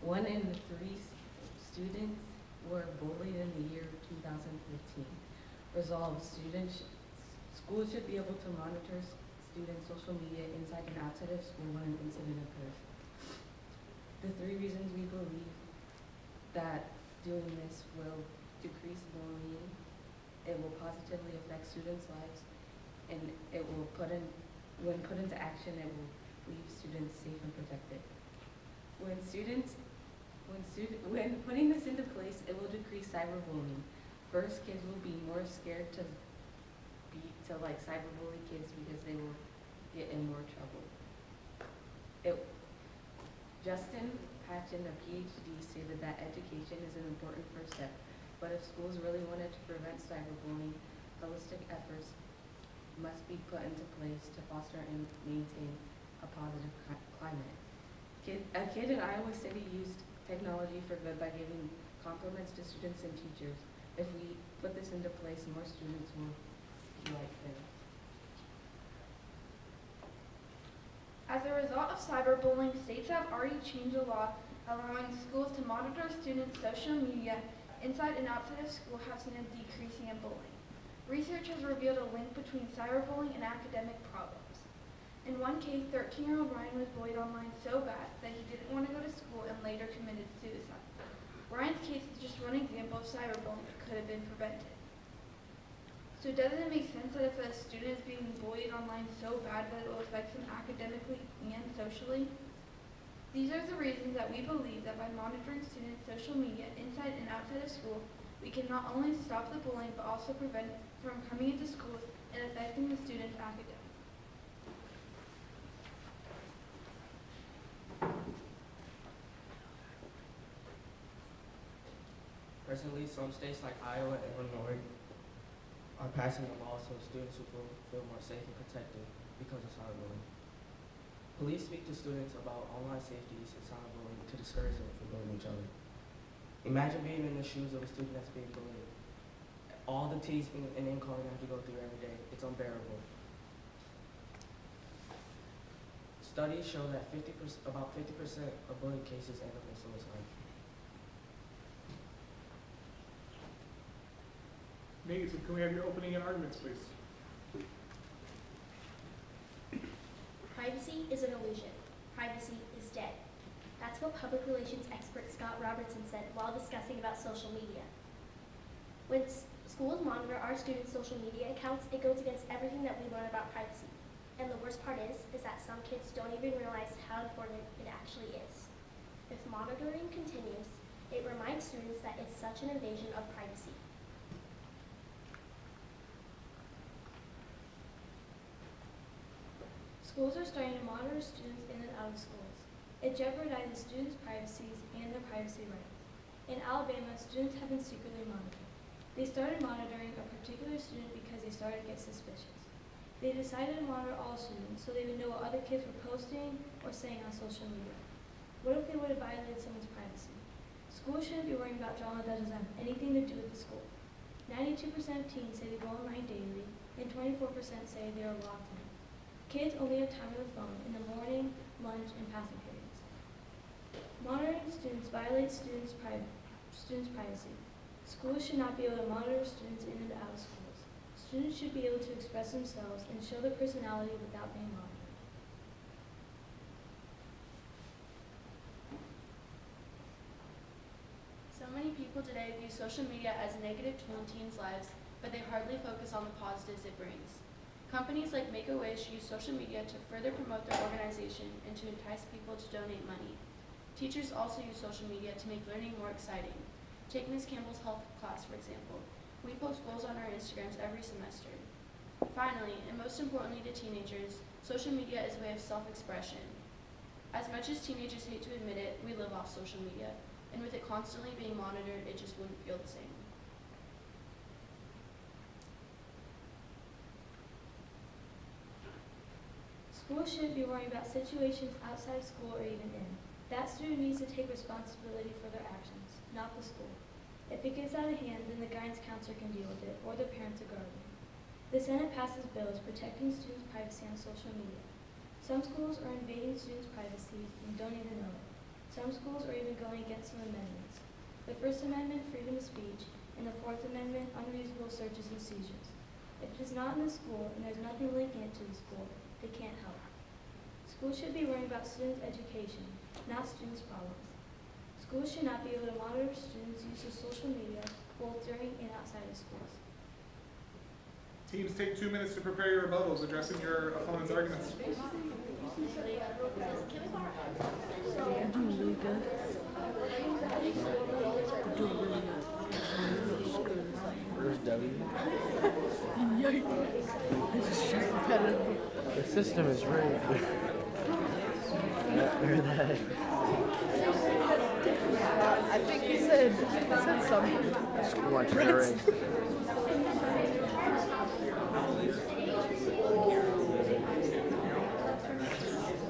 1 in 3 students were bullied in the year 2015. Resolve, schools should be able to monitor students' social media inside and outside of school when an incident occurs. The 3 reasons we believe that doing this will decrease bullying, it will positively affect students' lives, and it will when put into action, it will leave students safe and protected. When putting this into place, it will decrease cyberbullying. First, kids will be more scared to cyberbully kids because they will get in more trouble. Justin Patchen, a PhD, stated that education is an important first step, but if schools really wanted to prevent cyberbullying, holistic efforts must be put into place to foster and maintain a positive climate. A kid in Iowa City used technology for good by giving compliments to students and teachers. If we put this into place, more students will be like him. As a result of cyberbullying, states have already changed the law allowing schools to monitor students' social media inside and outside of school have seen a decreasing in bullying. Research has revealed a link between cyberbullying and academic problems. In one case, 13-year-old Ryan was bullied online so bad that he didn't want to go to school and later committed suicide. Ryan's case is just one example of cyberbullying that could have been prevented. So doesn't it make sense that if a student is being bullied online so bad that it will affect them academically and socially? These are the reasons that we believe that by monitoring students' social media inside and outside of school, we can not only stop the bullying but also prevent it from coming into schools and affecting the students' academics. Presently, some states like Iowa and Illinois are passing a law so students will feel more safe and protected because of cyberbullying. Police speak to students about online safeties and cyberbullying to discourage them from bullying each other. Imagine being in the shoes of a student that's being bullied. All the teasing and name-calling they have to go through every day, it's unbearable. Studies show that about 50% of bullying cases end up in suicide. Nate, can we have your opening and arguments, please? Privacy is an illusion. Privacy is dead. That's what public relations expert Scott Robertson said while discussing about social media. When schools monitor our students' social media accounts, it goes against everything that we learn about privacy. And the worst part is that some kids don't even realize how important it actually is. If monitoring continues, it reminds students that it's such an invasion of privacy. Schools are starting to monitor students in and out of schools. It jeopardizes students' privacies and their privacy rights. In Alabama, students have been secretly monitored. They started monitoring a particular student because they started to get suspicious. They decided to monitor all students so they would know what other kids were posting or saying on social media. What if they would have violated someone's privacy? Schools shouldn't be worrying about drama that doesn't have anything to do with the school. 92% of teens say they go online daily, and 24% say they are logged in. Kids only have time on the phone in the morning, lunch, and passing periods. Monitoring students violates students' privacy. Schools should not be able to monitor students in and out of schools. Students should be able to express themselves and show their personality without being monitored. So many people today view social media as a negative tool in teens' lives, but they hardly focus on the positives it brings. Companies like Make-A-Wish use social media to further promote their organization and to entice people to donate money. Teachers also use social media to make learning more exciting. Take Ms. Campbell's health class, for example. We post goals on our Instagrams every semester. Finally, and most importantly to teenagers, social media is a way of self-expression. As much as teenagers hate to admit it, we live off social media, and with it constantly being monitored, it just wouldn't feel the same. Schools shouldn't be worrying about situations outside of school or even in. That student needs to take responsibility for their actions, not the school. If it gets out of hand, then the guidance counselor can deal with it, or their parents or guardian. The Senate passes bills protecting students' privacy on social media. Some schools are invading students' privacy and don't even know it. Some schools are even going against some amendments. The First Amendment, freedom of speech, and the Fourth Amendment, unreasonable searches and seizures. If it is not in the school and there's nothing linking it to the school, they can't help. Schools should be worrying about students' education, not students' problems. Schools should not be able to monitor students' use of social media both during and outside of schools. Teams, take 2 minutes to prepare your rebuttals addressing your opponent's arguments. Where's W? The system is rigged. I think he said something. School lunch is rigged.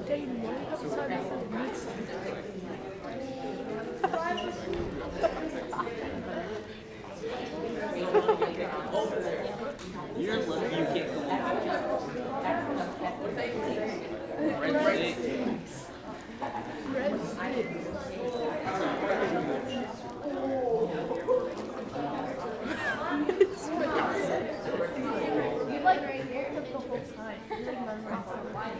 Dayton, what episode is it? Next. You're lucky you can't go You like right here the whole time. You like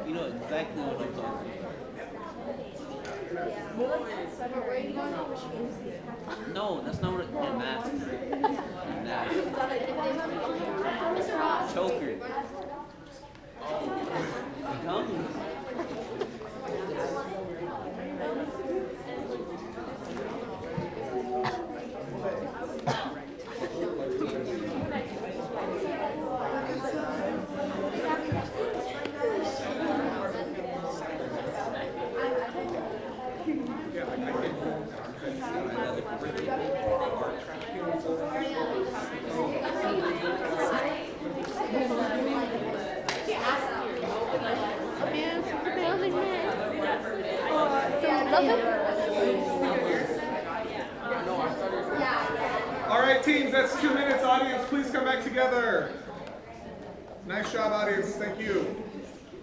You know exactly what I'm talking about. No, that's not what it is. Math. Choker. Gummy. All right, teams, that's 2 minutes. Audience, please come back together. Nice job, audience. Thank you.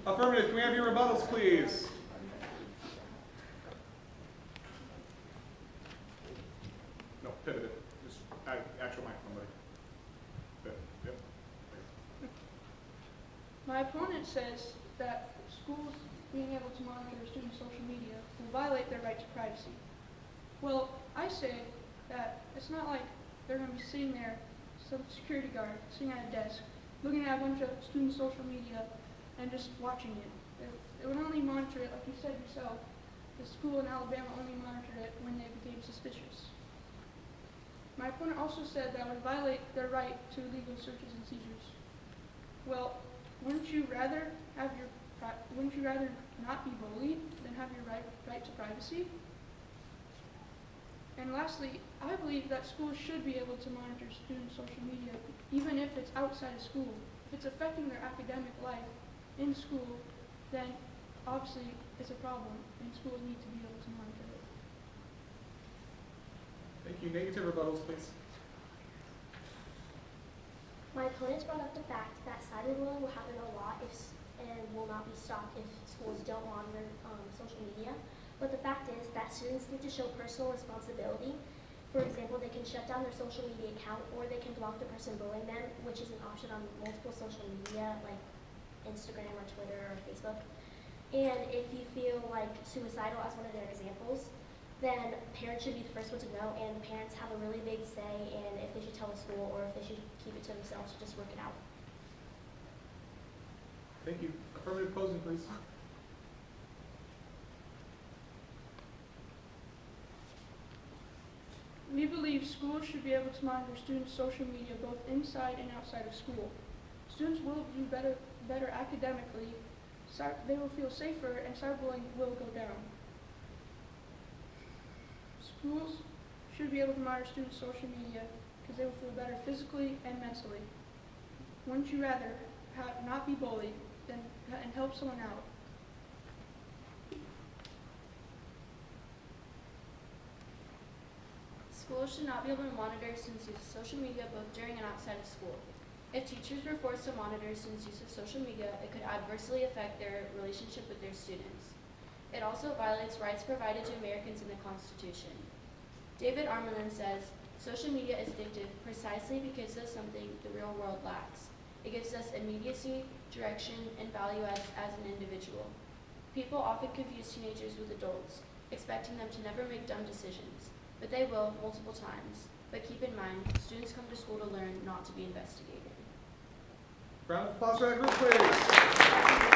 Affirmative, can we have your rebuttals, please? No, pivot it. Just actual microphone, buddy. Pivot. Yep. My opponent says that schools being able to monitor their students' social media will violate their right to privacy. Well, I say that it's not like they're going to be sitting there, some security guard sitting at a desk, looking at a bunch of students' social media and just watching it. They would only monitor it, like you said yourself. The school in Alabama only monitored it when they became suspicious. My opponent also said that would violate their right to legal searches and seizures. Well, wouldn't you rather not be bullied than have your right to privacy? And lastly, I believe that schools should be able to monitor students' social media, even if it's outside of school. If it's affecting their academic life in school, then obviously it's a problem, and schools need to be able to monitor it. Thank you. Negative rebuttals, please. My opponents brought up the fact that cyberbullying will happen a lot and will not be stopped if schools don't monitor social media. But the fact is that students need to show personal responsibility. For example, they can shut down their social media account or they can block the person bullying them, which is an option on multiple social media like Instagram or Twitter or Facebook. And if you feel like suicidal as one of their examples, then parents should be the first one to know, and parents have a really big say in if they should tell the school or if they should keep it to themselves to just work it out. Thank you. Affirmative closing, please. We believe schools should be able to monitor students' social media both inside and outside of school. Students will do better academically, they will feel safer, and cyberbullying will go down. Schools should be able to monitor students' social media because they will feel better physically and mentally. Wouldn't you rather not be bullied and help someone out? Schools should not be able to monitor students' use of social media both during and outside of school. If teachers were forced to monitor students' use of social media, it could adversely affect their relationship with their students. It also violates rights provided to Americans in the Constitution. David Armelin says, social media is addictive precisely because it does something the real world lacks. It gives us immediacy, direction, and value as an individual. People often confuse teenagers with adults, expecting them to never make dumb decisions, but they will multiple times. But keep in mind, students come to school to learn, not to be investigated. Round of applause for that group, please.